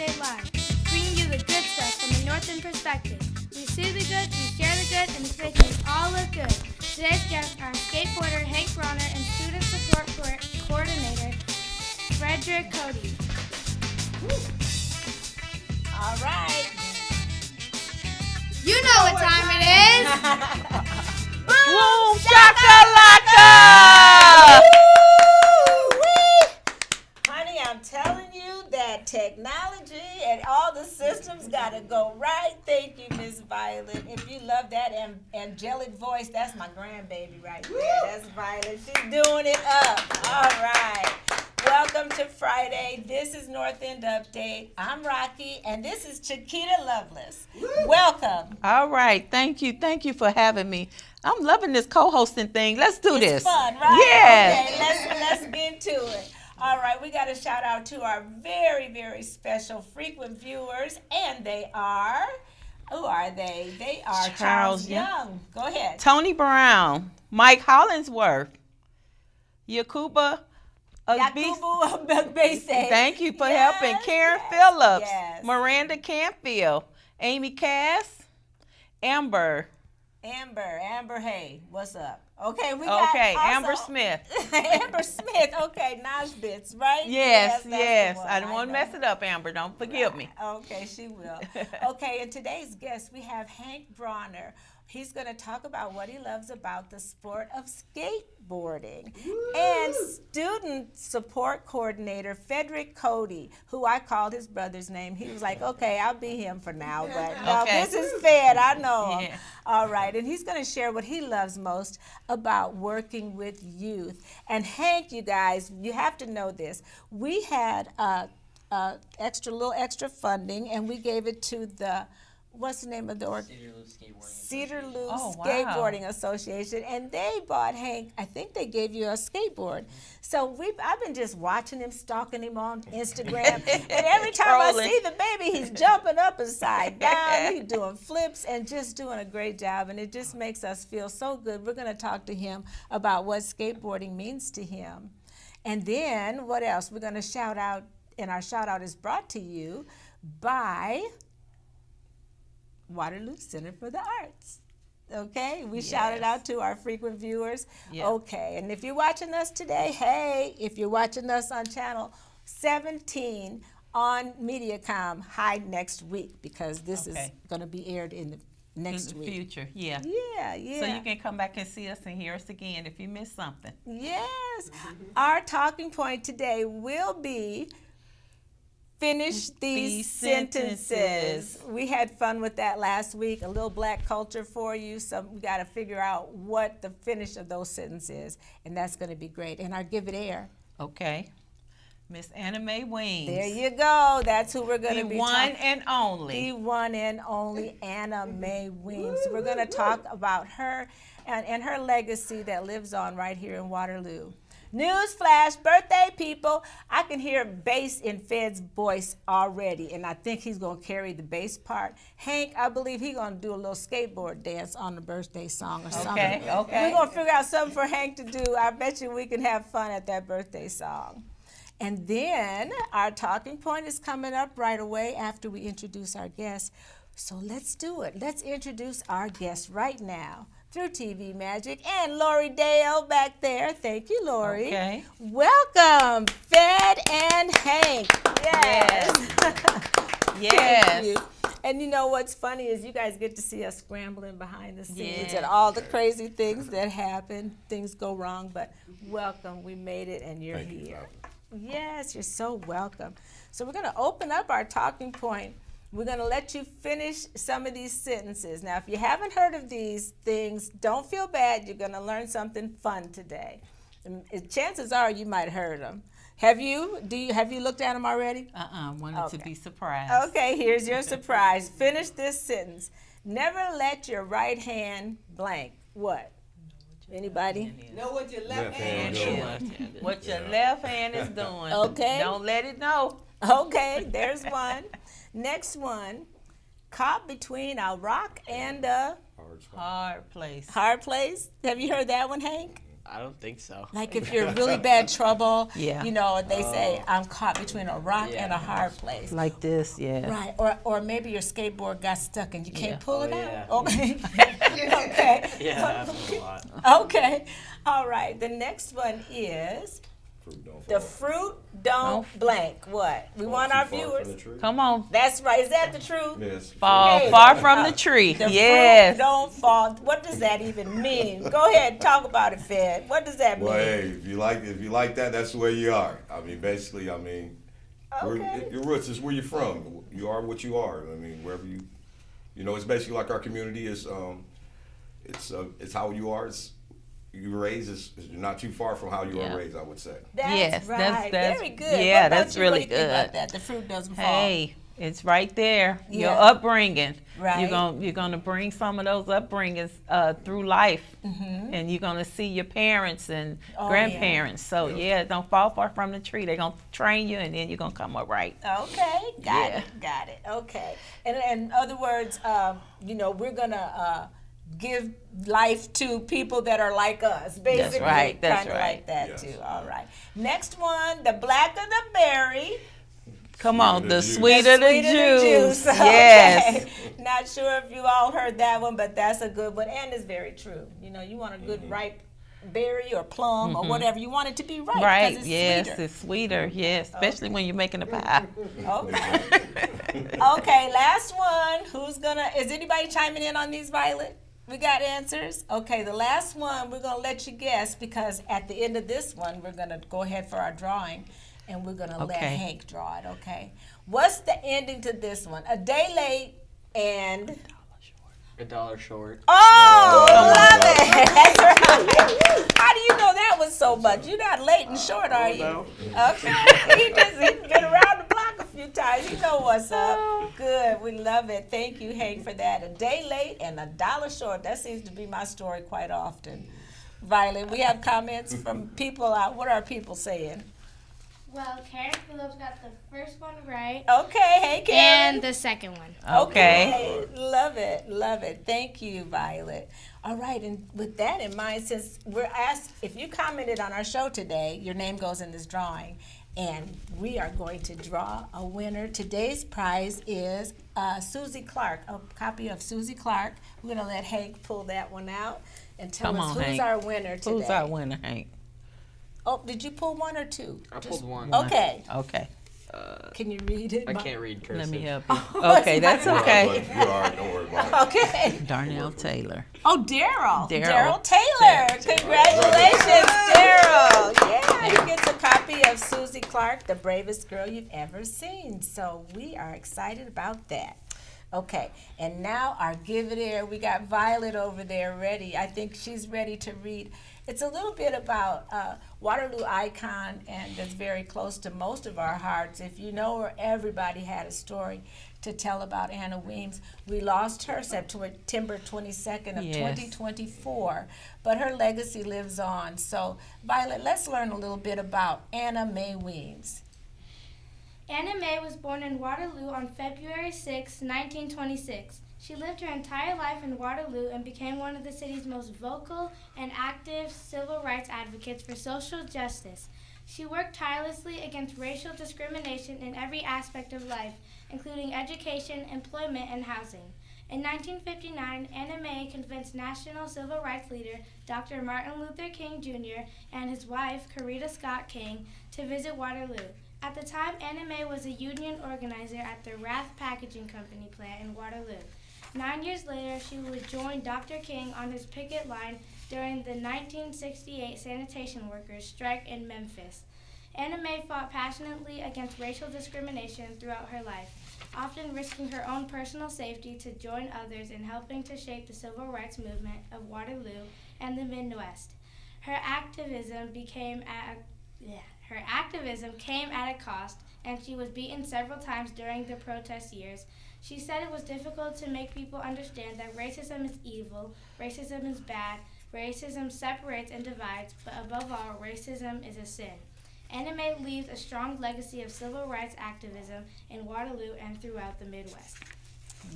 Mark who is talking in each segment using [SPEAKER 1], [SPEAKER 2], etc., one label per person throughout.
[SPEAKER 1] everyday lives, bringing you the good stuff from the Northern perspective. We see the good, we share the good, and it's making it all look good. Today's guests are skateboarder Hank Brawner and student support coordinator Phedrick Cody.
[SPEAKER 2] All right.
[SPEAKER 1] You know what time it is.
[SPEAKER 3] Boom shakalaka!
[SPEAKER 2] Honey, I'm telling you that technology and all the systems got to go right. Thank you, Miss Violet. If you love that angelic voice, that's my grandbaby right there. That's Violet. She's doing it up. All right. Welcome to Friday. This is North End Update. I'm Rocki, and this is Chiquita Loveless. Welcome.
[SPEAKER 3] All right, thank you for having me. I'm loving this co-hosting thing. Let's do this.
[SPEAKER 2] It's fun, right?
[SPEAKER 3] Yes.
[SPEAKER 2] Okay, let's get into it. All right, we got to shout out to our very, very special frequent viewers, and they are, who are they? They are Charles Young. Go ahead.
[SPEAKER 3] Tony Brown, Mike Hollingsworth, Yakuba
[SPEAKER 2] Base.
[SPEAKER 3] Thank you for helping. Karen Phillips, Miranda Canfield, Amy Cass, Amber,
[SPEAKER 2] hey, what's up? Okay, we
[SPEAKER 3] got
[SPEAKER 2] also,
[SPEAKER 3] Amber Smith.
[SPEAKER 2] Amber Smith, okay, Najbits, right?
[SPEAKER 3] Yes. I don't want to mess it up, Amber. Don't forgive me.
[SPEAKER 2] Okay, she will. Okay, and today's guest, we have Hank Brawner. He's going to talk about what he loves about the sport of skateboarding. Woo! And student support coordinator Phedrick Cody, who I called his brother's name. He was like, okay, I'll be him for now, but no, this is Fed, I know him. All right, and he's going to share what he loves most about working with youth. And Hank, you guys, you have to know this. We had little extra funding, and we gave it to the, what's the name of the Cedar Loop Skateboarding Association, and they bought Hank. I think they gave you a skateboard. So I've been just watching him, stalking him on Instagram, and every time I see the baby, he's jumping up and side down. He's doing flips and just doing a great job, and it just makes us feel so good. We're going to talk to him about what skateboarding means to him, and then what else? We're going to shout out, and our shout out is brought to you by Waterloo Center for the Arts. Okay, we shouted out to our frequent viewers. Yep. Okay, and if you're watching us today, hey, if you're watching us on channel 17 on Mediacom, hi next week, because this is going to be aired in the next week.
[SPEAKER 3] Future, yeah.
[SPEAKER 2] Yeah.
[SPEAKER 3] So you can come back and see us and hear us again if you missed something.
[SPEAKER 2] Yes. Our talking point today will be finish these sentences. We had fun with that last week, a little black culture for you, so we got to figure out what the finish of those sentences is, and that's going to be great. And our Give It Air.
[SPEAKER 3] Okay. Miss Anna Mae Weems.
[SPEAKER 2] There you go. That's who we're going to be
[SPEAKER 3] talking. The one and only.
[SPEAKER 2] The one and only Anna Mae Weems. We're going to talk about her and her legacy that lives on right here in Waterloo. Newsflash, birthday people. I can hear bass in Fed's voice already, and I think he's going to carry the bass part. Hank, I believe he's going to do a little skateboard dance on the birthday song or something.
[SPEAKER 3] Okay.
[SPEAKER 2] We're going to figure out something for Hank to do. I bet you we can have fun at that birthday song. And then our talking point is coming up right away after we introduce our guest. So let's do it. Let's introduce our guest right now through TV Magic, and Lori Dale back there. Thank you, Lori.
[SPEAKER 3] Okay.
[SPEAKER 2] Welcome, Fed and Hank.
[SPEAKER 3] Yes.
[SPEAKER 2] Thank you. And you know what's funny is you guys get to see us scrambling behind the scenes and all the crazy things that happen. Things go wrong, but welcome. We made it, and you're here. Yes, you're so welcome. So we're going to open up our talking point. We're going to let you finish some of these sentences. Now, if you haven't heard of these things, don't feel bad. You're going to learn something fun today. And chances are you might have heard them. Have you looked at them already?
[SPEAKER 3] Wanted to be surprised.
[SPEAKER 2] Okay, here's your surprise. Finish this sentence. Never let your right hand blank. What? Anybody?
[SPEAKER 4] Know what your left hand is doing.
[SPEAKER 3] What your left hand is doing.
[SPEAKER 2] Okay.
[SPEAKER 3] Don't let it know.
[SPEAKER 2] Okay, there's one. Next one. Caught between a rock and a
[SPEAKER 3] hard place.
[SPEAKER 2] Hard place? Have you heard that one, Hank?
[SPEAKER 5] I don't think so.
[SPEAKER 2] Like if you're in really bad trouble,
[SPEAKER 3] Yeah.
[SPEAKER 2] you know, they say, I'm caught between a rock and a hard place.
[SPEAKER 3] Like this, yeah.
[SPEAKER 2] Right, or maybe your skateboard got stuck and you can't pull it
[SPEAKER 5] yeah.
[SPEAKER 2] out. Okay. Okay.
[SPEAKER 5] Yeah, that happens a lot.
[SPEAKER 2] Okay. All right. The next one is the fruit don't blank. What? We want our viewers.
[SPEAKER 3] Come on.
[SPEAKER 2] That's right. Is that the truth?
[SPEAKER 4] Yes.
[SPEAKER 3] Fall
[SPEAKER 2] Hey,
[SPEAKER 3] far from the tree.
[SPEAKER 2] The
[SPEAKER 3] Yes.
[SPEAKER 2] fruit don't fall. What does that even mean? Go ahead and talk about it, Fed. What does that mean?
[SPEAKER 4] Well, hey, if you like that, that's where you are. I mean, basically,
[SPEAKER 2] Okay.
[SPEAKER 4] your roots is where you're from. You are what you are. I mean, wherever you know, it's basically like our community is. It's how you are. You were raised is you're not too far from how you were raised, I would say.
[SPEAKER 2] That's
[SPEAKER 3] Yes,
[SPEAKER 2] right.
[SPEAKER 3] that's-
[SPEAKER 2] Very good.
[SPEAKER 3] yeah,
[SPEAKER 2] What about
[SPEAKER 3] that's
[SPEAKER 2] you?
[SPEAKER 3] really
[SPEAKER 2] What do you think about
[SPEAKER 3] good.
[SPEAKER 2] that? The fruit doesn't fall.
[SPEAKER 3] Hey, it's right there. Your
[SPEAKER 2] Yeah.
[SPEAKER 3] upbringing.
[SPEAKER 2] Right.
[SPEAKER 3] You're gonna bring some of those upbringings through life, and you're gonna see your parents and grandparents. So don't fall far from the tree. They're gonna train you, and then you're gonna come up right.
[SPEAKER 2] Okay, got
[SPEAKER 3] Yeah.
[SPEAKER 2] it, got it. Okay, and in other words, you know, we're gonna give life to people that are like us, basically.
[SPEAKER 3] right, that's
[SPEAKER 2] Kinda
[SPEAKER 3] right.
[SPEAKER 2] like that
[SPEAKER 4] Yes.
[SPEAKER 2] too. All right. Next one, the blacker the berry,
[SPEAKER 3] Come on,
[SPEAKER 4] the
[SPEAKER 3] the
[SPEAKER 4] juice.
[SPEAKER 3] sweeter the
[SPEAKER 2] sweeter
[SPEAKER 3] juice.
[SPEAKER 2] Okay.
[SPEAKER 3] Yes.
[SPEAKER 2] Not sure if you all heard that one, but that's a good one, and it's very true. You know, you want a good ripe berry or plum or whatever. You want it to be ripe, 'cause
[SPEAKER 3] Right.
[SPEAKER 2] it's
[SPEAKER 3] Yes,
[SPEAKER 2] sweeter.
[SPEAKER 3] it's sweeter. Yes, especially when you're making a pie.
[SPEAKER 2] Okay. Okay, last one. Is anybody chiming in on these, Violet? We got answers? Okay, the last one, we're gonna let you guess because at the end of this one, we're gonna go ahead for our drawing and we're gonna let
[SPEAKER 3] Okay.
[SPEAKER 2] Hank draw it, okay? What's the ending to this one? A day late and...
[SPEAKER 5] $1 short.
[SPEAKER 2] Oh,
[SPEAKER 4] Oh,
[SPEAKER 2] love
[SPEAKER 4] no.
[SPEAKER 2] it. That's right. How do you know that was so much? You're not late and short, are you?
[SPEAKER 5] no.
[SPEAKER 2] Okay. He's been around the block a few times. You know what's up. Good. We love it. Thank you, Hank, for that. A day late and $1 short. That seems to be my story quite often. Violet, we have comments from people out. What are people saying?
[SPEAKER 1] Well, Karen Phillips got the first one right.
[SPEAKER 2] Okay. Hey, Karen.
[SPEAKER 1] And the second one.
[SPEAKER 3] Okay.
[SPEAKER 2] Love it. Love it. Thank you, Violet. All right. And with that in mind, since we're asked, if you commented on our show today, your name goes in this drawing. And we are going to draw a winner. Today's prize is Susie Clark, a copy of Susie Clark. We're going to let Hank pull that one out and tell
[SPEAKER 3] Come
[SPEAKER 2] us
[SPEAKER 3] on,
[SPEAKER 2] who's
[SPEAKER 3] Hank.
[SPEAKER 2] our winner today.
[SPEAKER 3] Who's our winner, Hank?
[SPEAKER 2] Oh, did you pull one or two?
[SPEAKER 5] I pulled one.
[SPEAKER 2] Okay.
[SPEAKER 3] Okay.
[SPEAKER 2] Can you read it?
[SPEAKER 5] I can't read cursive.
[SPEAKER 3] Let me help you. Okay, that's
[SPEAKER 4] You're all
[SPEAKER 3] okay.
[SPEAKER 4] right, You're all right, don't worry about it.
[SPEAKER 2] Okay.
[SPEAKER 3] Darnell Taylor.
[SPEAKER 2] Oh, Daryl.
[SPEAKER 3] Daryl.
[SPEAKER 2] Daryl Taylor. Congratulations, Daryl. Yeah, he gets a copy of Susie Clark, the bravest girl you've ever seen. So we are excited about that. Okay, and now our Give It Air. We got Violet over there ready. I think she's ready to read. It's a little bit about Waterloo icon, and that's very close to most of our hearts. If you know her, everybody had a story to tell about Anna Weems. We lost her September 22nd of
[SPEAKER 3] Yes.
[SPEAKER 2] 2024, but her legacy lives on. So, Violet, let's learn a little bit about Anna Mae Weems.
[SPEAKER 1] Anna Mae was born in Waterloo on February 6, 1926. She lived her entire life in Waterloo and became one of the city's most vocal and active civil rights advocates for social justice. She worked tirelessly against racial discrimination in every aspect of life, including education, employment, and housing. In 1959, Anna Mae convinced national civil rights leader Dr. Martin Luther King Jr. and his wife, Coretta Scott King, to visit Waterloo. At the time, Anna Mae was a union organizer at the Rath Packaging Company plant in Waterloo. 9 years later, she would join Dr. King on his picket line during the 1968 sanitation workers' strike in Memphis. Anna Mae fought passionately against racial discrimination throughout her life, often risking her own personal safety to join others in helping to shape the civil rights movement of Waterloo and the Midwest. Her activism came at a cost, and she was beaten several times during the protest years. She said it was difficult to make people understand that racism is evil, racism is bad, racism separates and divides, but above all, racism is a sin. Anna Mae leaves a strong legacy of civil rights activism in Waterloo and throughout the Midwest.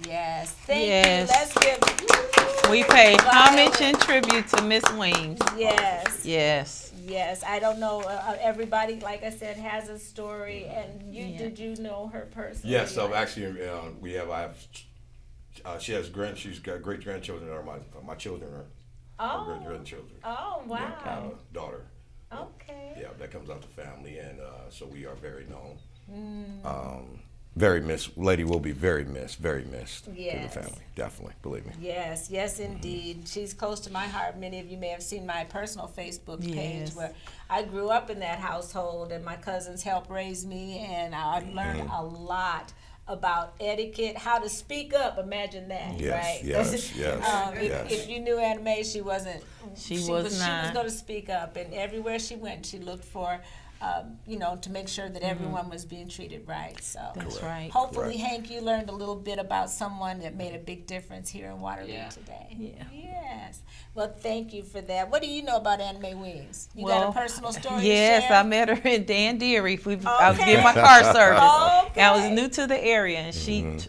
[SPEAKER 2] Yes. Thank
[SPEAKER 3] Yes.
[SPEAKER 2] you. Let's give.
[SPEAKER 3] We pay homage
[SPEAKER 2] Violet.
[SPEAKER 3] and tribute to Miss Wings.
[SPEAKER 2] Yes.
[SPEAKER 3] Yes.
[SPEAKER 2] Yes. I don't know. Everybody, like I said, has a story. And you,
[SPEAKER 3] Yeah.
[SPEAKER 2] did you know her personally?
[SPEAKER 4] Yes, so actually, she has she's got great grandchildren that are my children are great grandchildren.
[SPEAKER 2] Oh, wow.
[SPEAKER 4] Yeah, daughter.
[SPEAKER 2] Okay.
[SPEAKER 4] Yeah, that comes out the family, and so we are very known. Very missed. Lady will be very missed to
[SPEAKER 2] Yes.
[SPEAKER 4] the family. Definitely, believe me.
[SPEAKER 2] Yes, yes, indeed. She's close to my heart. Many of you may have seen my personal Facebook page
[SPEAKER 3] Yes.
[SPEAKER 2] where I grew up in that household, and my cousins helped raise me, and I learned a lot about etiquette, how to speak up. Imagine that,
[SPEAKER 4] Yes,
[SPEAKER 2] right?
[SPEAKER 4] yes, yes, yes.
[SPEAKER 2] If you knew Anime, she wasn't.
[SPEAKER 3] She was
[SPEAKER 2] She was
[SPEAKER 3] not.
[SPEAKER 2] going to speak up, and everywhere she went, she looked for, to make sure that everyone was being treated right. So.
[SPEAKER 3] That's
[SPEAKER 4] Correct.
[SPEAKER 3] right.
[SPEAKER 2] Hopefully,
[SPEAKER 4] Correct.
[SPEAKER 2] Hank, you learned a little bit about someone that made a big difference here in Waterloo
[SPEAKER 5] Yeah.
[SPEAKER 2] today.
[SPEAKER 3] Yeah.
[SPEAKER 2] Yes. Well, thank you for that. What do you know about Anime Wings? You got
[SPEAKER 3] Well,
[SPEAKER 2] a personal story
[SPEAKER 3] Yes,
[SPEAKER 2] to share?
[SPEAKER 3] I met her in Dan Deary. I was
[SPEAKER 2] Okay.
[SPEAKER 3] getting my car service.
[SPEAKER 2] Okay.
[SPEAKER 3] I was new to the area, and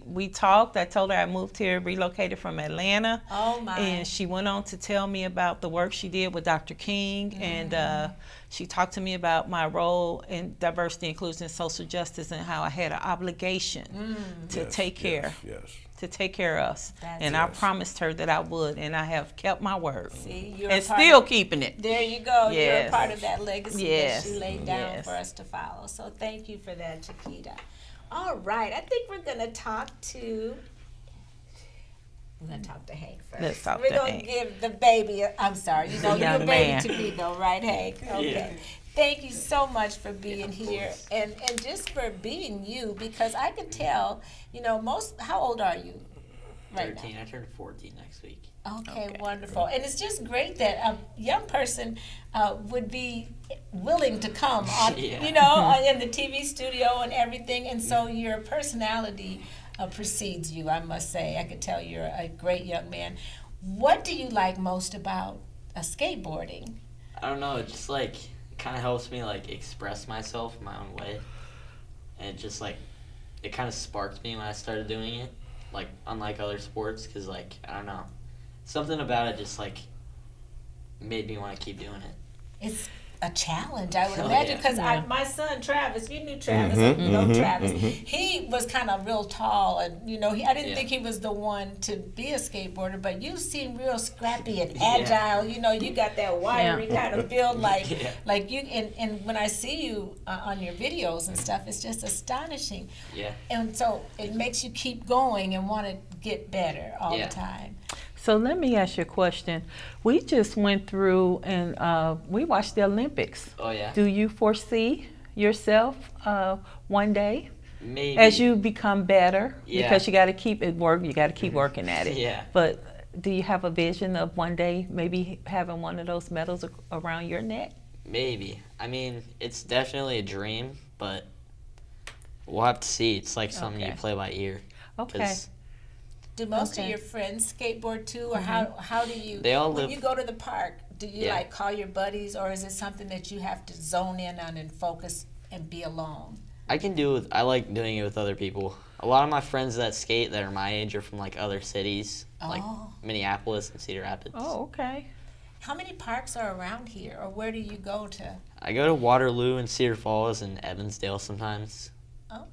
[SPEAKER 3] we talked. I told her I moved here, relocated from Atlanta.
[SPEAKER 2] Oh, my.
[SPEAKER 3] And she went on to tell me about the work she did with Dr. King, and she talked to me about my role in diversity, inclusion, and social justice, and how I had an obligation to
[SPEAKER 4] Yes,
[SPEAKER 3] take care,
[SPEAKER 4] Yes.
[SPEAKER 3] to take care of us.
[SPEAKER 2] That's
[SPEAKER 3] And I
[SPEAKER 4] Yes.
[SPEAKER 3] promised her that I would, and I have kept my word,
[SPEAKER 2] See, you're
[SPEAKER 3] and
[SPEAKER 2] a part
[SPEAKER 3] still
[SPEAKER 2] of,
[SPEAKER 3] keeping it.
[SPEAKER 2] there you go. You're a
[SPEAKER 3] Yes.
[SPEAKER 2] part of that legacy
[SPEAKER 3] Yes.
[SPEAKER 2] that she laid down
[SPEAKER 3] Yes.
[SPEAKER 2] for us to follow. So thank you for that, Chiquita. All right. I think we're going to talk to... We're going to talk to Hank first.
[SPEAKER 3] Let's talk
[SPEAKER 2] We're
[SPEAKER 3] to
[SPEAKER 2] gonna
[SPEAKER 3] Hank.
[SPEAKER 2] give the baby... I'm sorry. You know,
[SPEAKER 3] The
[SPEAKER 2] you're a
[SPEAKER 3] young
[SPEAKER 2] baby
[SPEAKER 3] man.
[SPEAKER 2] to me, though, right, Hank? Okay.
[SPEAKER 5] Yeah.
[SPEAKER 2] Thank you so much for being here and just for being you, because I can tell, how old are you right
[SPEAKER 5] 13. I turned 14 next week.
[SPEAKER 2] now? Okay,
[SPEAKER 3] Okay.
[SPEAKER 2] wonderful. And it's just great that a young person would be willing to come on,
[SPEAKER 5] Yeah.
[SPEAKER 2] in the TV studio and everything. And so your personality precedes you, I must say. I could tell you're a great young man. What do you like most about skateboarding?
[SPEAKER 5] I don't know. It just kind of helps me express myself in my own way, and it just it kind of sparked me when I started doing it. Unlike other sports, because I don't know, something about it just made me want to keep doing it.
[SPEAKER 2] It's a challenge, I would
[SPEAKER 5] Oh,
[SPEAKER 2] imagine,
[SPEAKER 5] yeah.
[SPEAKER 2] because
[SPEAKER 3] Yeah.
[SPEAKER 2] my son Travis, you knew Travis, you know Travis. He was kind of real tall, and I didn't
[SPEAKER 5] Yeah.
[SPEAKER 2] think he was the one to be a skateboarder. But you seem real scrappy and
[SPEAKER 5] Yeah.
[SPEAKER 2] agile. You got that wiry kind of build,
[SPEAKER 5] Yeah.
[SPEAKER 2] like you. And when I see you on your videos and stuff, it's just astonishing.
[SPEAKER 5] Yeah.
[SPEAKER 2] And so it makes you keep going and want to get better all
[SPEAKER 5] Yeah.
[SPEAKER 2] the time.
[SPEAKER 3] So let me ask you a question. We just went through and we watched the Olympics.
[SPEAKER 5] Oh yeah.
[SPEAKER 3] Do you foresee yourself one day
[SPEAKER 5] Maybe.
[SPEAKER 3] as you become better?
[SPEAKER 5] Yeah.
[SPEAKER 3] Because you got to keep it work. You got to keep working at it.
[SPEAKER 5] Yeah.
[SPEAKER 3] But do you have a vision of one day maybe having one of those medals around your neck?
[SPEAKER 5] Maybe. I mean, it's definitely a dream, but we'll have to see. It's something you
[SPEAKER 3] Okay.
[SPEAKER 5] play by ear.
[SPEAKER 3] Okay.
[SPEAKER 5] 'Cause
[SPEAKER 2] Do most of
[SPEAKER 3] Okay.
[SPEAKER 2] your friends skateboard too, or how do you?
[SPEAKER 5] They all
[SPEAKER 2] when
[SPEAKER 5] live-
[SPEAKER 2] you go to the park, do you
[SPEAKER 5] Yeah.
[SPEAKER 2] call your buddies, or is it something that you have to zone in on and focus and be alone?
[SPEAKER 5] I like doing it with other people. A lot of my friends that skate that are my age are from other cities, like
[SPEAKER 2] Oh.
[SPEAKER 5] Minneapolis and Cedar Rapids.
[SPEAKER 3] Oh, okay.
[SPEAKER 2] How many parks are around here, or where do you go to?
[SPEAKER 5] I go to Waterloo and Cedar Falls and Evansdale sometimes.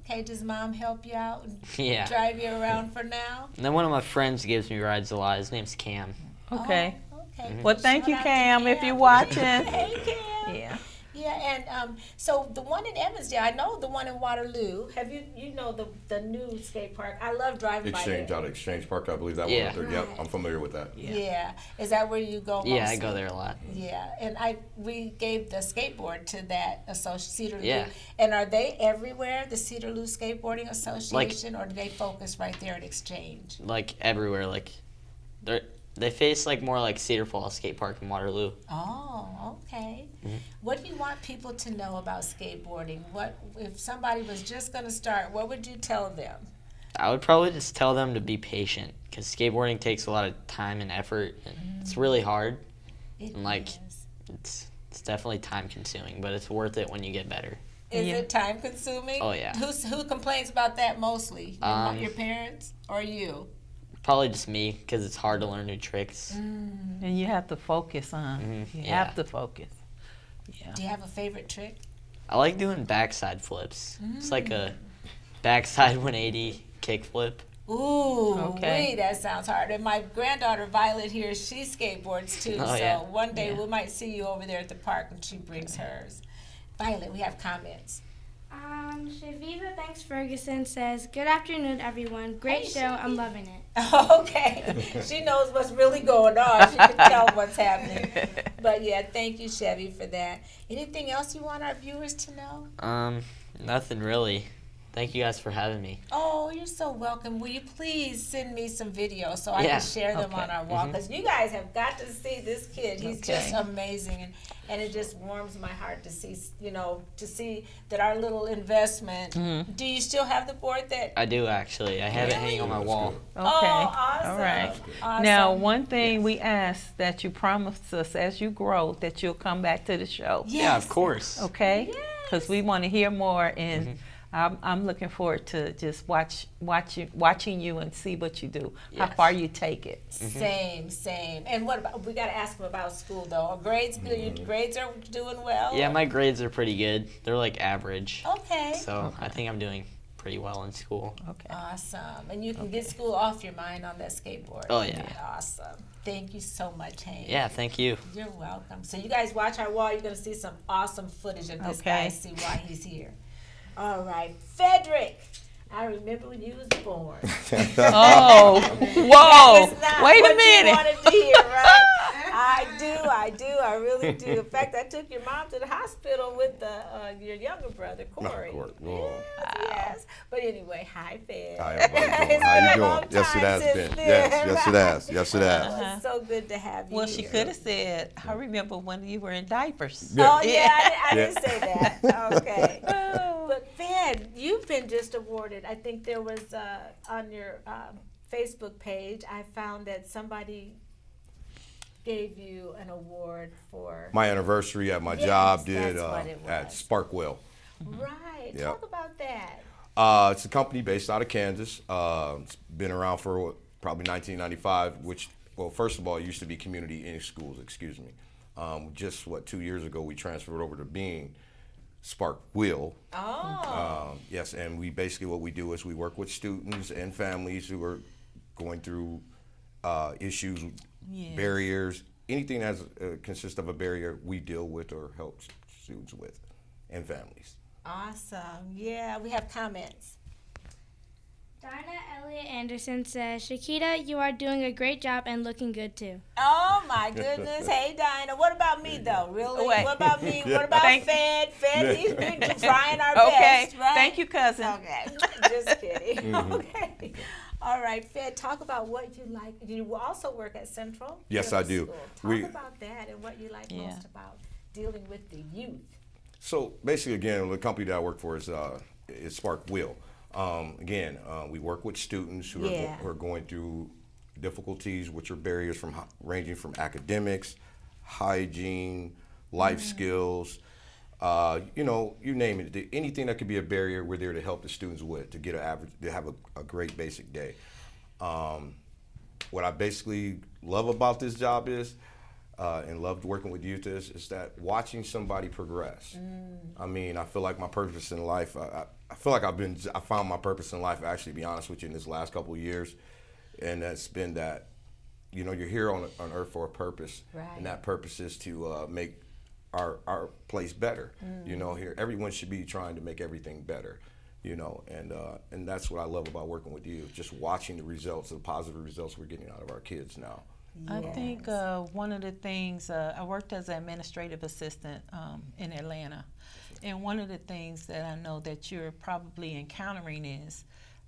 [SPEAKER 2] Okay, does mom help you out and
[SPEAKER 5] Yeah.
[SPEAKER 2] drive you around for now?
[SPEAKER 5] And then one of my friends gives me rides a lot. His name's Cam.
[SPEAKER 3] Okay.
[SPEAKER 2] Oh, okay.
[SPEAKER 3] Well, thank you,
[SPEAKER 2] Shout out to
[SPEAKER 3] Cam, if you're
[SPEAKER 2] Cam.
[SPEAKER 3] watching.
[SPEAKER 2] Hey, Cam.
[SPEAKER 3] Yeah.
[SPEAKER 2] Yeah, and so the one in Evansdale, I know the one in Waterloo. Have you know the new skate park? I love driving by there.
[SPEAKER 4] Out of Exchange Park, I believe that
[SPEAKER 5] Yeah.
[SPEAKER 4] one. Up there. Yep, I'm familiar with that.
[SPEAKER 2] Yeah. Is that where you go?
[SPEAKER 5] Yeah, I
[SPEAKER 2] mostly?
[SPEAKER 5] go there a lot.
[SPEAKER 2] Yeah, and we gave the skateboard to that Cedarloo.
[SPEAKER 5] Yeah.
[SPEAKER 2] And are they everywhere, the Cedarloo Skateboarding Association, or do they focus right there at Exchange?
[SPEAKER 5] Everywhere. They face more like Cedar Falls Skate Park in Waterloo.
[SPEAKER 2] Oh, okay.
[SPEAKER 5] Mm-hmm.
[SPEAKER 2] What do you want people to know about skateboarding? What if somebody was just going to start? What would you tell them?
[SPEAKER 5] I would probably just tell them to be patient because skateboarding takes a lot of time and effort. And It's really hard.
[SPEAKER 2] It
[SPEAKER 5] And,
[SPEAKER 2] is.
[SPEAKER 5] It's definitely time consuming, but it's worth it when you get better.
[SPEAKER 2] Is it time consuming?
[SPEAKER 5] Oh, yeah.
[SPEAKER 2] Who complains about that mostly? Your parents or you?
[SPEAKER 5] Probably just me, because it's hard to learn new tricks.
[SPEAKER 3] And you have to focus on. You have to focus. Yeah.
[SPEAKER 2] Do you have a favorite trick?
[SPEAKER 5] I like doing backside flips. It's like a backside 180 kick flip.
[SPEAKER 2] Ooh,
[SPEAKER 3] Okay.
[SPEAKER 2] that sounds hard. And my granddaughter Violet here, she skateboards too.
[SPEAKER 5] Oh,
[SPEAKER 2] so
[SPEAKER 5] yeah.
[SPEAKER 2] one day we might see you over there at the park when she brings hers. Violet, we have comments.
[SPEAKER 1] Chaveevah Thanks Ferguson says, "Good afternoon, everyone. Great show. I'm loving it."
[SPEAKER 2] Okay. She knows what's really going on. She can tell what's happening. But yeah, thank you, Chevy, for that. Anything else you want our viewers to know?
[SPEAKER 5] Nothing really. Thank you guys for having me.
[SPEAKER 2] Oh, you're so welcome. Will you please send me some videos so I
[SPEAKER 5] Yeah.
[SPEAKER 2] can share them on our wall? Because you guys have got to see this kid. He's just amazing. And it just warms my heart to see, to see that our little investment. Do you still have the board that?
[SPEAKER 5] I do, actually. I have it hanging on my wall.
[SPEAKER 3] Okay.
[SPEAKER 2] Oh, awesome.
[SPEAKER 3] All right.
[SPEAKER 2] Awesome.
[SPEAKER 3] Now, one thing we ask that you promise us as you grow that you'll come back to the show.
[SPEAKER 2] Yes.
[SPEAKER 5] Yeah, of course.
[SPEAKER 3] Okay? Because we want to hear more, and I'm looking forward to just watching you and see what you do, how
[SPEAKER 5] Yes.
[SPEAKER 3] far you take it.
[SPEAKER 2] Same. And what about, we got to ask him about school though. Are grades good? Your grades are doing well?
[SPEAKER 5] Yeah, my grades are pretty good. They're like average.
[SPEAKER 2] Okay.
[SPEAKER 5] So I think I'm doing pretty well in school.
[SPEAKER 3] Okay.
[SPEAKER 2] Awesome. And you can get school off your mind on that skateboard.
[SPEAKER 5] Oh, yeah.
[SPEAKER 2] Awesome. Thank you so much, Hank.
[SPEAKER 5] Yeah, thank you.
[SPEAKER 2] You're welcome. So you guys watch our wall. You're going to see some awesome footage of this
[SPEAKER 3] Okay.
[SPEAKER 2] guy, see why he's here. All right. Phedrick, I remember when you was born.
[SPEAKER 3] Oh, whoa.
[SPEAKER 2] It's not
[SPEAKER 3] Wait a
[SPEAKER 2] what
[SPEAKER 3] minute.
[SPEAKER 2] You wanted to hear, right? I really do. In fact, I took your mom to the hospital with your younger brother, Corey.
[SPEAKER 4] Corey. Oh.
[SPEAKER 2] Yes. But anyway, hi, Fed.
[SPEAKER 4] Hi, everybody doing?
[SPEAKER 2] It's
[SPEAKER 4] How
[SPEAKER 2] been
[SPEAKER 4] you
[SPEAKER 2] a
[SPEAKER 4] doing?
[SPEAKER 2] long
[SPEAKER 4] Yes, it
[SPEAKER 2] time
[SPEAKER 4] has
[SPEAKER 2] since
[SPEAKER 4] been.
[SPEAKER 2] then,
[SPEAKER 4] Yes, it
[SPEAKER 2] right?
[SPEAKER 4] has. Yes, it has.
[SPEAKER 2] Oh, it's so good to have you
[SPEAKER 3] Well, she
[SPEAKER 2] here.
[SPEAKER 3] could have said, I remember when you were in diapers.
[SPEAKER 2] Oh, yeah, I didn't say that. Okay.
[SPEAKER 3] Oh.
[SPEAKER 2] But Fed, you've been just awarded. I think there was on your Facebook page, I found that somebody gave you an award for.
[SPEAKER 4] My anniversary at my
[SPEAKER 2] Yes,
[SPEAKER 4] job did
[SPEAKER 2] that's what it
[SPEAKER 4] at
[SPEAKER 2] was.
[SPEAKER 4] Sparkwell.
[SPEAKER 2] Right.
[SPEAKER 4] Yep.
[SPEAKER 2] Talk about that.
[SPEAKER 4] It's a company based out of Kansas. It's been around for probably 1995, which, well, first of all, it used to be Community in Schools, excuse me. Just, 2 years ago, we transferred over to being Sparkwell.
[SPEAKER 2] Oh.
[SPEAKER 4] Yes, and we basically, what we do is we work with students and families who are going through issues,
[SPEAKER 3] Yes.
[SPEAKER 4] barriers, anything that consists of a barrier, we deal with or help students with, and families.
[SPEAKER 2] Awesome. Yeah, we have comments.
[SPEAKER 1] Dinah Elliott Anderson says, "Shakita, you are doing a great job and looking good too."
[SPEAKER 2] Oh my goodness. Hey Dinah. What about me though? Really?
[SPEAKER 3] Wait.
[SPEAKER 2] What about me? What about
[SPEAKER 3] Thank-
[SPEAKER 2] Fed? Fed, he's been trying our
[SPEAKER 3] Okay.
[SPEAKER 2] best, right?
[SPEAKER 3] Thank you, cousin.
[SPEAKER 2] Okay. Just kidding. Okay. All right, Fed, talk about what you like. You also work at Central?
[SPEAKER 4] Yes,
[SPEAKER 2] Middle
[SPEAKER 4] I do.
[SPEAKER 2] School. Talk
[SPEAKER 4] We-
[SPEAKER 2] about that and what you like
[SPEAKER 3] Yeah.
[SPEAKER 2] most about dealing with the youth.
[SPEAKER 4] So basically, again, the company that I work for is Sparkwell. Again, we work with students who are going through difficulties, which are barriers from ranging from academics, hygiene, life skills, you name it. Anything that could be a barrier, we're there to help the students with to get to have a great basic day. What I basically love about this job is, and loved working with youth is that watching somebody progress. I mean, I feel like my purpose in life, I feel like I found my purpose in life, actually, to be honest with you, in this last couple of years. And that's been that, you're here on earth for a purpose.
[SPEAKER 2] Right.
[SPEAKER 4] And that purpose is to make our place better. Here, everyone should be trying to make everything better. And that's what I love about working with you, just watching the results, the positive results we're getting out of our kids now.
[SPEAKER 3] I think one of the things, I worked as an administrative assistant in Atlanta, and one of the things that I know that you're probably encountering is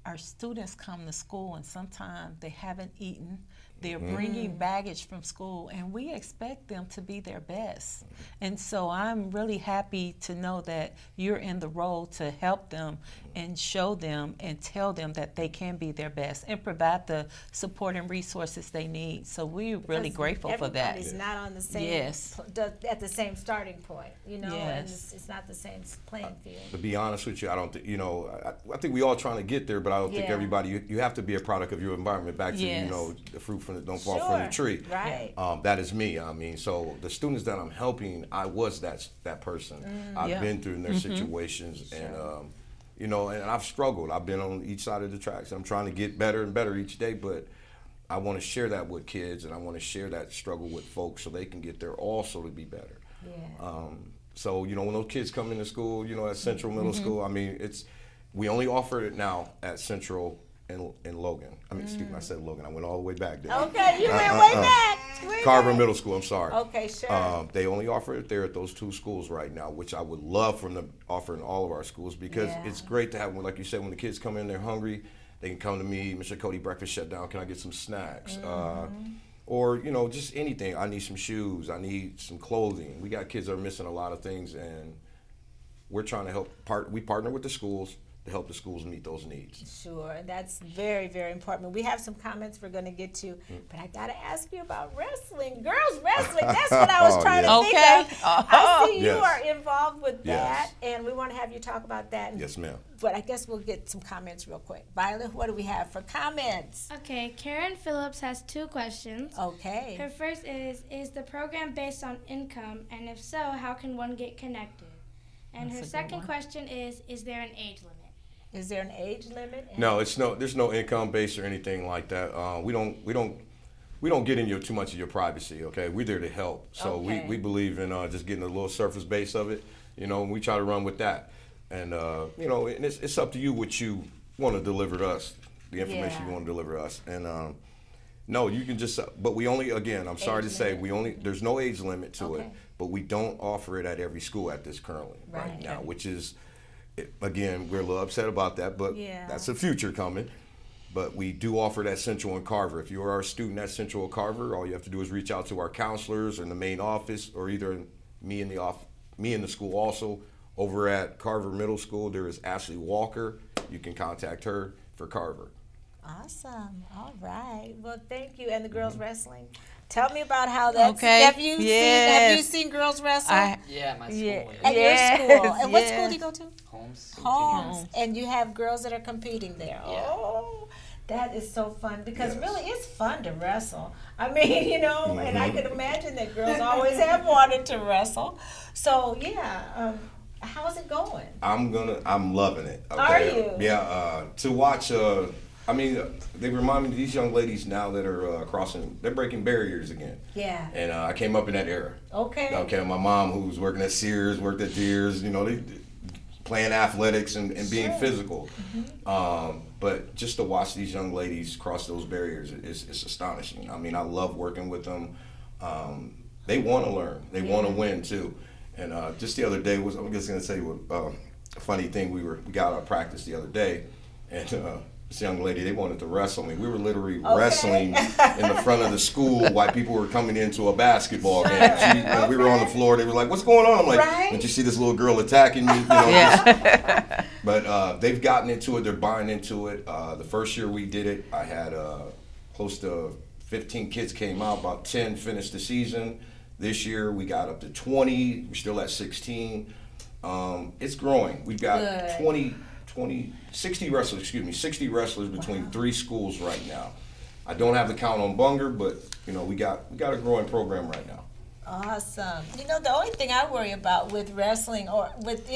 [SPEAKER 3] our students come to school and sometimes they haven't eaten, They're bringing baggage from school, and we expect them to be their best. And so I'm really happy to know that you're in the role to help them and show them and tell them that they can be their best and provide the support and resources they need. So we're really grateful for that.
[SPEAKER 2] Everybody's not on the same,
[SPEAKER 3] Yes.
[SPEAKER 2] at the same starting point, you know, and
[SPEAKER 3] Yes.
[SPEAKER 2] it's not the same playing field.
[SPEAKER 4] To be honest with you, I don't think, you know, I think we all trying to get there, but I don't think
[SPEAKER 2] Yeah.
[SPEAKER 4] everybody, you have to be a product of your environment. Back to, you
[SPEAKER 3] Yes.
[SPEAKER 4] know, the fruit don't fall from the tree.
[SPEAKER 2] Right.
[SPEAKER 4] That is me. I mean, so the students that I'm helping, I was that person. I've
[SPEAKER 3] Yeah.
[SPEAKER 4] been through their situations, and you know, and I've struggled. I've been on each side of the tracks. I'm trying to get better and better each day, but I want to share that with kids, and I want to share that struggle with folks so they can get there also to be better.
[SPEAKER 2] Yeah.
[SPEAKER 4] So, you know, when those kids come into school, you know, at Central Middle School, I mean, we only offer it now at Central and Logan. I mean, excuse me, I said Logan. I went all the way back there.
[SPEAKER 2] Okay, you went way back. Way
[SPEAKER 4] Carver
[SPEAKER 2] back.
[SPEAKER 4] Middle School, I'm sorry.
[SPEAKER 2] Okay, sure.
[SPEAKER 4] They only offer it there at those two schools right now, which I would love for them to offer in all of our schools, because
[SPEAKER 2] Yeah.
[SPEAKER 4] it's great to have, like you said, when the kids come in, they're hungry, they can come to me, Mr. Cody, breakfast shut down, can I get some snacks? Or, you know, just anything. I need some shoes, I need some clothing. We got kids that are missing a lot of things, and we're trying to help, we partner with the schools to help the schools meet those needs.
[SPEAKER 2] Sure, and that's very, very important. We have some comments we're going to get to, but I got to ask you about wrestling. Girls wrestling, that's what I was trying to think
[SPEAKER 3] Okay.
[SPEAKER 2] of. I see you
[SPEAKER 4] Yes.
[SPEAKER 2] are involved with that,
[SPEAKER 4] Yes.
[SPEAKER 2] and we want to have you talk about that.
[SPEAKER 4] Yes, ma'am.
[SPEAKER 2] But I guess we'll get some comments real quick. Violet, what do we have for comments?
[SPEAKER 1] Okay, Karen Phillips has 2 questions.
[SPEAKER 2] Okay.
[SPEAKER 1] Her first is the program based on income, and if so, how can one get connected? And
[SPEAKER 3] That's a
[SPEAKER 1] her
[SPEAKER 3] good
[SPEAKER 1] second
[SPEAKER 3] one.
[SPEAKER 1] question is there an age limit?
[SPEAKER 2] Is there an age limit? And-
[SPEAKER 4] No, there's no income based or anything like that. We don't get into too much of your privacy. Okay, we're there to help. So
[SPEAKER 2] Okay.
[SPEAKER 4] we believe in just getting a little surface base of it. You know, and we try to run with that. And you know, and it's up to you what you want to deliver to us, the information
[SPEAKER 2] Yeah.
[SPEAKER 4] you want to deliver to us. And no, you can just. But we only, again, I'm sorry
[SPEAKER 2] Age
[SPEAKER 4] to say,
[SPEAKER 2] limit.
[SPEAKER 4] there's no age limit to it.
[SPEAKER 2] Okay.
[SPEAKER 4] But we don't offer it at every school at this currently right now, which is. Again, we're a little upset about that, but
[SPEAKER 2] Yeah.
[SPEAKER 4] that's the future coming. But we do offer that Central and Carver. If you are a student at Central or Carver, all you have to do is reach out to our counselors in the main office, or either me in the school also. Over at Carver Middle School, there is Ashley Walker. You can contact her for Carver.
[SPEAKER 2] Awesome. All right. Well, thank you. And the girls wrestling. Tell me about how that's.
[SPEAKER 3] Okay.
[SPEAKER 2] Have you
[SPEAKER 3] Yes.
[SPEAKER 2] seen girls wrestle
[SPEAKER 5] Yeah, my school.
[SPEAKER 3] Yeah.
[SPEAKER 2] at
[SPEAKER 3] Yes,
[SPEAKER 2] your school? And what
[SPEAKER 3] yes.
[SPEAKER 2] school do you go to?
[SPEAKER 5] Homes.
[SPEAKER 2] Homes. And you have girls that are competing there.
[SPEAKER 5] Yeah.
[SPEAKER 2] Oh, that is so fun, because really it's fun to wrestle. I mean, you know, and I can imagine that girls always have wanted to wrestle. So yeah, how's it going?
[SPEAKER 4] I'm loving it. Okay?
[SPEAKER 2] Are you?
[SPEAKER 4] Yeah. To watch. I mean, they remind me of these young ladies now that are crossing. They're breaking barriers again.
[SPEAKER 2] Yeah.
[SPEAKER 4] And I came up in that era.
[SPEAKER 2] Okay.
[SPEAKER 4] Okay, my mom, who was working at Sears, worked at Deere's, you know, they playing athletics and being physical. But just to watch these young ladies cross those barriers, it's astonishing. I mean, I love working with them. They want to learn. They want to win too. And just the other day I'm just gonna say a funny thing. We got out of practice the other day, and this young lady, they wanted to wrestle me. We were literally wrestling in the front of the school while people were coming into a basketball game. When we were on the floor, they were like, "What's going on?" I'm like,
[SPEAKER 2] Right.
[SPEAKER 4] "Did you see this little girl attacking me?" You know,
[SPEAKER 3] Yeah.
[SPEAKER 4] But they've gotten into it. They're buying into it. The first year we did it, I had close to 15 kids came out. About 10 finished the season. This year we got up to 20. We're still at 16. It's growing. We've got
[SPEAKER 2] Good.
[SPEAKER 4] 60 wrestlers between 3 schools right now. I don't have the count on Bunger, but you know we got a growing program right now.
[SPEAKER 2] Awesome. You know, the only thing I worry about with wrestling, or with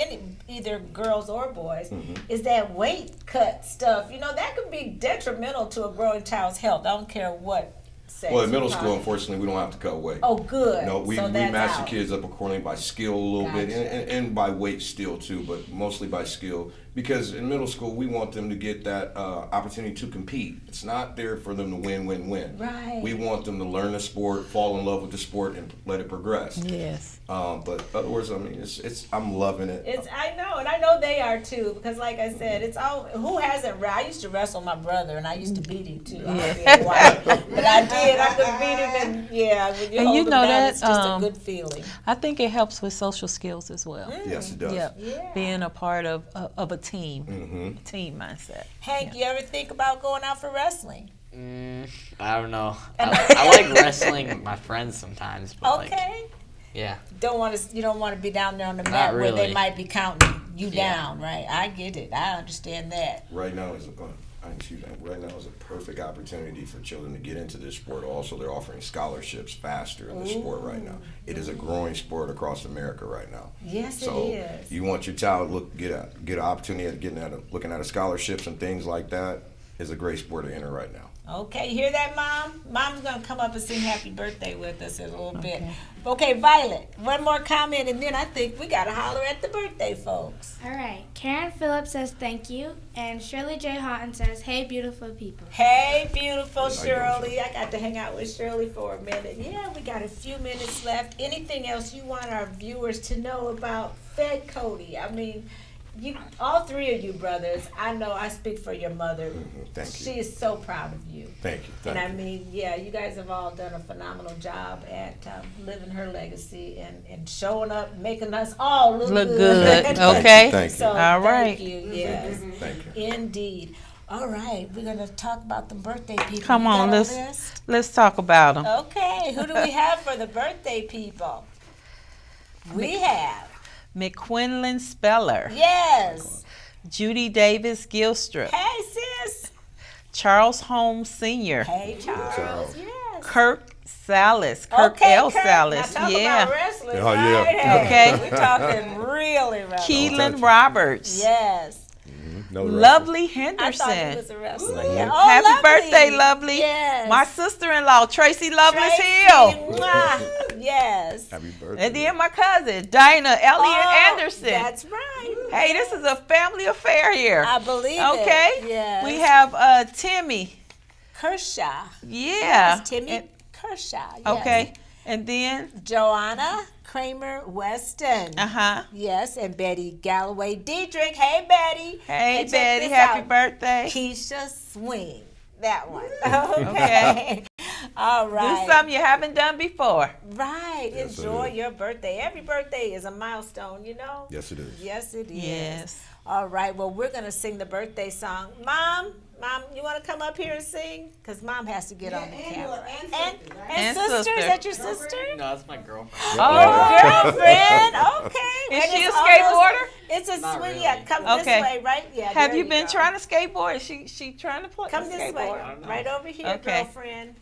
[SPEAKER 2] either girls or boys, is that weight cut stuff. You know, that could be detrimental to a growing child's health. I don't care what sex.
[SPEAKER 4] Well, in middle
[SPEAKER 2] you
[SPEAKER 4] school,
[SPEAKER 2] are.
[SPEAKER 4] unfortunately, we don't have to cut weight.
[SPEAKER 2] Oh, good.
[SPEAKER 4] No, we
[SPEAKER 2] So that's
[SPEAKER 4] match the
[SPEAKER 2] out.
[SPEAKER 4] kids up accordingly by skill a little bit,
[SPEAKER 2] Gotcha.
[SPEAKER 4] and by weight still too, but mostly by skill. Because in middle school, we want them to get that opportunity to compete. It's not there for them to win.
[SPEAKER 2] Right.
[SPEAKER 4] We want them to learn the sport, fall in love with the sport, and let it progress.
[SPEAKER 3] Yes.
[SPEAKER 4] But otherwise, I mean, I'm loving it.
[SPEAKER 2] I know, and I know they are too, because like I said, it's all, who hasn't, I used to wrestle my brother, and I used to beat him too. I was being white. But I did. I could beat him, and when you
[SPEAKER 3] And
[SPEAKER 2] hold
[SPEAKER 3] you
[SPEAKER 2] him
[SPEAKER 3] know
[SPEAKER 2] down,
[SPEAKER 3] that,
[SPEAKER 2] it's just a good feeling.
[SPEAKER 3] I think it helps with social skills as well.
[SPEAKER 4] Yes, it does.
[SPEAKER 3] Yeah,
[SPEAKER 2] Yeah.
[SPEAKER 3] being a part of a team, team mindset.
[SPEAKER 2] Hank, you ever think about going out for wrestling?
[SPEAKER 5] I don't know. I like wrestling with my friends sometimes, but
[SPEAKER 2] Okay.
[SPEAKER 5] yeah.
[SPEAKER 2] You don't want to be down there on the mat where they
[SPEAKER 5] really.
[SPEAKER 2] might be counting you
[SPEAKER 5] Yeah.
[SPEAKER 2] down, right? I get it. I understand that.
[SPEAKER 4] Right now is right now is a perfect opportunity for children to get into this sport. Also, they're offering scholarships faster in the sport right now. It is a growing sport across America right now.
[SPEAKER 2] Yes,
[SPEAKER 4] So
[SPEAKER 2] it is.
[SPEAKER 4] you want your child to get an opportunity at looking at scholarships and things like that. Is a great sport to enter right now.
[SPEAKER 2] Okay, you hear that, Mom? Mom's going to come up and sing happy birthday with us in a little bit. Okay, Violet, one more comment, and then I think we got to holler at the birthday folks.
[SPEAKER 1] All right. Karen Phillips says thank you, and Shirley J. Houghton says, hey, beautiful people.
[SPEAKER 2] Hey, beautiful
[SPEAKER 4] How you doing,
[SPEAKER 2] Shirley. I got to hang out with Shirley for a minute. Yeah, we got a few minutes left. Anything else you want our viewers to know about Cody? I mean, all three of you brothers, I know I speak for your mother.
[SPEAKER 4] Thank you.
[SPEAKER 2] She is so proud of you.
[SPEAKER 4] Thank you.
[SPEAKER 2] And I
[SPEAKER 4] Thank you.
[SPEAKER 2] mean, you guys have all done a phenomenal job at living her legacy and showing up, making us all look
[SPEAKER 3] good.
[SPEAKER 2] good.
[SPEAKER 3] Okay.
[SPEAKER 4] Thank you.
[SPEAKER 2] So
[SPEAKER 3] All right.
[SPEAKER 2] thank you. Yes,
[SPEAKER 4] Thank you.
[SPEAKER 2] indeed. All right, we're gonna talk about the birthday people.
[SPEAKER 3] Come
[SPEAKER 2] You
[SPEAKER 3] on,
[SPEAKER 2] got a
[SPEAKER 3] let's
[SPEAKER 2] list?
[SPEAKER 3] let's talk about them.
[SPEAKER 2] Okay, who do we have for the birthday people? We have
[SPEAKER 3] McQuinlan Speller,
[SPEAKER 2] yes.
[SPEAKER 3] Judy Davis Gilstrap,
[SPEAKER 2] Hey sis.
[SPEAKER 3] Charles Holmes Sr.,
[SPEAKER 2] Hey Charles.
[SPEAKER 4] Charles.
[SPEAKER 2] Yes.
[SPEAKER 3] Kirk Salas, Kirk L.
[SPEAKER 2] Kirk.
[SPEAKER 3] Salas,
[SPEAKER 2] Now talk
[SPEAKER 3] yeah.
[SPEAKER 2] about wrestling,
[SPEAKER 4] Oh, yeah.
[SPEAKER 2] right? Hey,
[SPEAKER 3] Okay.
[SPEAKER 2] We're talking really wrestling.
[SPEAKER 3] Keelan Roberts,
[SPEAKER 2] Yes.
[SPEAKER 4] No
[SPEAKER 3] Lovely
[SPEAKER 2] I thought he
[SPEAKER 3] Henderson.
[SPEAKER 2] was a wrestler.
[SPEAKER 4] Ooh.
[SPEAKER 2] Yeah.
[SPEAKER 3] Happy
[SPEAKER 2] Lovely.
[SPEAKER 3] birthday, Lovely.
[SPEAKER 2] Yes.
[SPEAKER 3] My sister-in-law, Tracy Lovelace
[SPEAKER 2] Tracy,
[SPEAKER 3] Hill.
[SPEAKER 2] mwah. Yes.
[SPEAKER 4] Happy birthday.
[SPEAKER 3] And then my cousin, Dinah Elliott Anderson.
[SPEAKER 2] That's right.
[SPEAKER 3] Hey, this is a family affair here.
[SPEAKER 2] I believe
[SPEAKER 3] Okay.
[SPEAKER 2] it. Yes.
[SPEAKER 3] We have Timmy.
[SPEAKER 2] Kershaw.
[SPEAKER 3] Yeah.
[SPEAKER 2] Yes, Timmy
[SPEAKER 3] And-
[SPEAKER 2] Kershaw. Yes.
[SPEAKER 3] okay. And then,
[SPEAKER 2] Joanna Kramer Weston.
[SPEAKER 3] uh-huh.
[SPEAKER 2] Yes, and Betty Galloway Diedrich. Hey, Betty.
[SPEAKER 3] Hey,
[SPEAKER 2] And check
[SPEAKER 3] Betty,
[SPEAKER 2] this
[SPEAKER 3] happy
[SPEAKER 2] out.
[SPEAKER 3] birthday.
[SPEAKER 2] Keisha Swing. That one. Okay. All
[SPEAKER 3] Do
[SPEAKER 2] right.
[SPEAKER 3] something you haven't done before.
[SPEAKER 2] Right.
[SPEAKER 4] Yes, it
[SPEAKER 2] Enjoy
[SPEAKER 4] is.
[SPEAKER 2] your birthday. Every birthday is a milestone, you know?
[SPEAKER 4] Yes, it is.
[SPEAKER 2] Yes, it is.
[SPEAKER 3] Yes.
[SPEAKER 2] All right. Well, we're going to sing the birthday song. Mom, you want to come up here and sing? Because Mom has to get on the camera. And sister.
[SPEAKER 3] sister.
[SPEAKER 2] Is that your sister?
[SPEAKER 5] No, that's my girlfriend.
[SPEAKER 2] Oh, girlfriend. Okay.
[SPEAKER 3] Is
[SPEAKER 2] And
[SPEAKER 3] she a
[SPEAKER 2] it's all those-
[SPEAKER 3] skateboarder?
[SPEAKER 2] It's a
[SPEAKER 5] Not
[SPEAKER 2] swing.
[SPEAKER 5] really.
[SPEAKER 2] Yeah, come
[SPEAKER 3] Okay.
[SPEAKER 2] this way, right? Yeah.
[SPEAKER 3] Have
[SPEAKER 2] there
[SPEAKER 3] you been
[SPEAKER 2] go.
[SPEAKER 3] trying to skateboard? Is she trying to play
[SPEAKER 2] Come this way.
[SPEAKER 3] skateboard?
[SPEAKER 5] I don't know.
[SPEAKER 2] Right over here,
[SPEAKER 3] Okay.
[SPEAKER 2] girlfriend.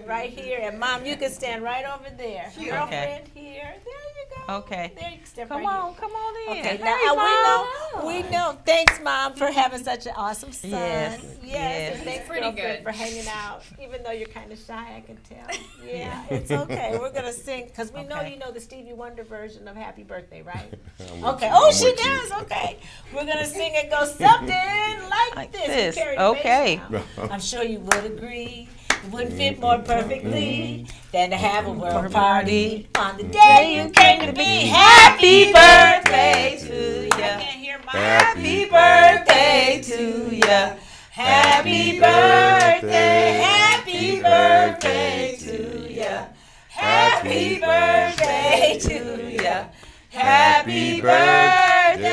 [SPEAKER 2] Right here. And Mom, you can stand right over there. Girlfriend here. There you go.
[SPEAKER 3] Okay.
[SPEAKER 2] There you can step
[SPEAKER 3] Come
[SPEAKER 2] right
[SPEAKER 3] on, come on in.
[SPEAKER 2] here. Okay,
[SPEAKER 3] Hey,
[SPEAKER 2] now
[SPEAKER 3] Mom.
[SPEAKER 2] we know. Thanks, Mom, for having such an awesome son.
[SPEAKER 3] Yes,
[SPEAKER 2] Yes.
[SPEAKER 3] yes.
[SPEAKER 2] And thanks,
[SPEAKER 6] Pretty
[SPEAKER 2] girlfriend,
[SPEAKER 6] good.
[SPEAKER 2] for hanging out. Even though you're kind of shy, I can tell. Yeah, it's okay. We're gonna sing because we know
[SPEAKER 3] Okay.
[SPEAKER 2] you know the Stevie Wonder version of Happy Birthday, right?
[SPEAKER 4] I'm with
[SPEAKER 2] Okay.
[SPEAKER 4] you.
[SPEAKER 2] Oh,
[SPEAKER 4] I'm
[SPEAKER 2] she
[SPEAKER 4] with you.
[SPEAKER 2] does. Okay. We're gonna sing and go something like
[SPEAKER 3] Like
[SPEAKER 2] this.
[SPEAKER 3] this.
[SPEAKER 2] We carry the bass
[SPEAKER 3] Okay.
[SPEAKER 2] now. I'm sure you would agree. It wouldn't fit more perfectly than to have a world party on the day you came to be. Happy birthday to you. I can't hear my
[SPEAKER 4] Happy
[SPEAKER 3] Birthday to ya.
[SPEAKER 2] Happy birthday, happy birthday to ya. Happy birthday to ya. Happy birthday.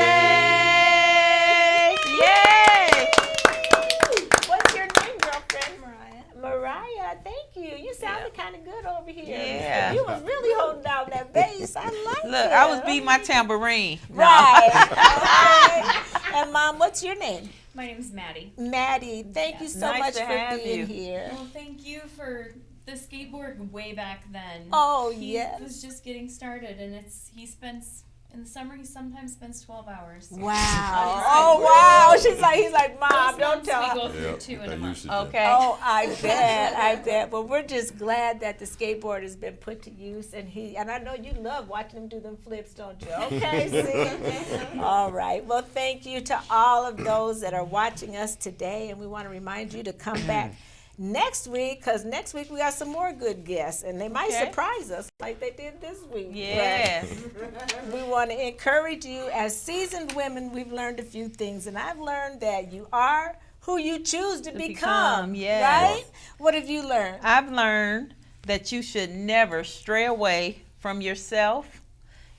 [SPEAKER 3] Yay!
[SPEAKER 2] What's your name, girlfriend? Mariah, thank you. You sounded kind of good over here.
[SPEAKER 3] Yeah.
[SPEAKER 2] You was really holding down that bass. I like it.
[SPEAKER 3] Look, I was beating my tambourine. No.
[SPEAKER 2] Right. Okay. And Mom, what's your name?
[SPEAKER 6] My name's Maddie.
[SPEAKER 2] Maddie, thank you so
[SPEAKER 3] Nice
[SPEAKER 2] much
[SPEAKER 3] to
[SPEAKER 2] for
[SPEAKER 3] have
[SPEAKER 2] being
[SPEAKER 3] you.
[SPEAKER 2] here.
[SPEAKER 6] Well, thank you for the skateboard way back then.
[SPEAKER 2] Oh,
[SPEAKER 6] he
[SPEAKER 2] yes.
[SPEAKER 6] was just getting started, and he spends in the summer. He sometimes spends 12 hours.
[SPEAKER 2] Wow. Oh, wow. He's like, Mom, don't tell
[SPEAKER 6] We
[SPEAKER 2] her.
[SPEAKER 6] go through
[SPEAKER 4] Yep,
[SPEAKER 6] 2 in
[SPEAKER 4] I
[SPEAKER 6] a month.
[SPEAKER 4] used to.
[SPEAKER 3] Okay.
[SPEAKER 2] Oh, I bet. Well, we're just glad that the skateboard has been put to use, and I know you love watching him do them flips, don't you? Okay, see? All right. Well, thank you to all of those that are watching us today, and we want to remind you to come back next week, because next week we got some more good guests, and they might
[SPEAKER 3] Okay.
[SPEAKER 2] surprise us like they did this week.
[SPEAKER 3] Yes.
[SPEAKER 2] But we want to encourage you. As seasoned women, we've learned a few things, and I've learned that you are who you choose to become.
[SPEAKER 3] yes.
[SPEAKER 2] Right? What have you learned?
[SPEAKER 3] I've learned that you should never stray away from yourself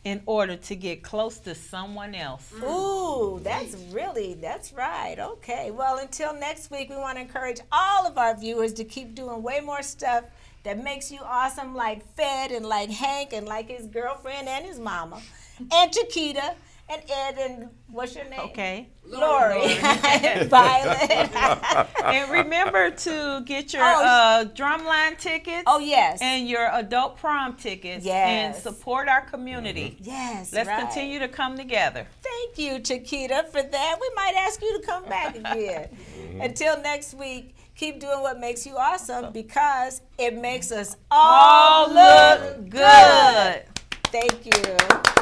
[SPEAKER 3] in order to get close to someone else.
[SPEAKER 2] Ooh, that's right. Okay. Well, until next week, we want to encourage all of our viewers to keep doing way more stuff that makes you awesome, like Fed and like Hank and like his girlfriend and his mama, and Chiquita and Ed and what's your name?
[SPEAKER 3] Okay.
[SPEAKER 2] Lori and Violet.
[SPEAKER 3] And remember to get your drumline tickets.
[SPEAKER 2] Oh, yes.
[SPEAKER 3] And your adult prom tickets.
[SPEAKER 2] Yes.
[SPEAKER 3] And support our community.
[SPEAKER 2] Yes,
[SPEAKER 3] Let's
[SPEAKER 2] right.
[SPEAKER 3] continue to come together.
[SPEAKER 2] Thank you, Chiquita, for that. We might ask you to come back again. Until next week, keep doing what makes you awesome because it makes us all look good. Thank you.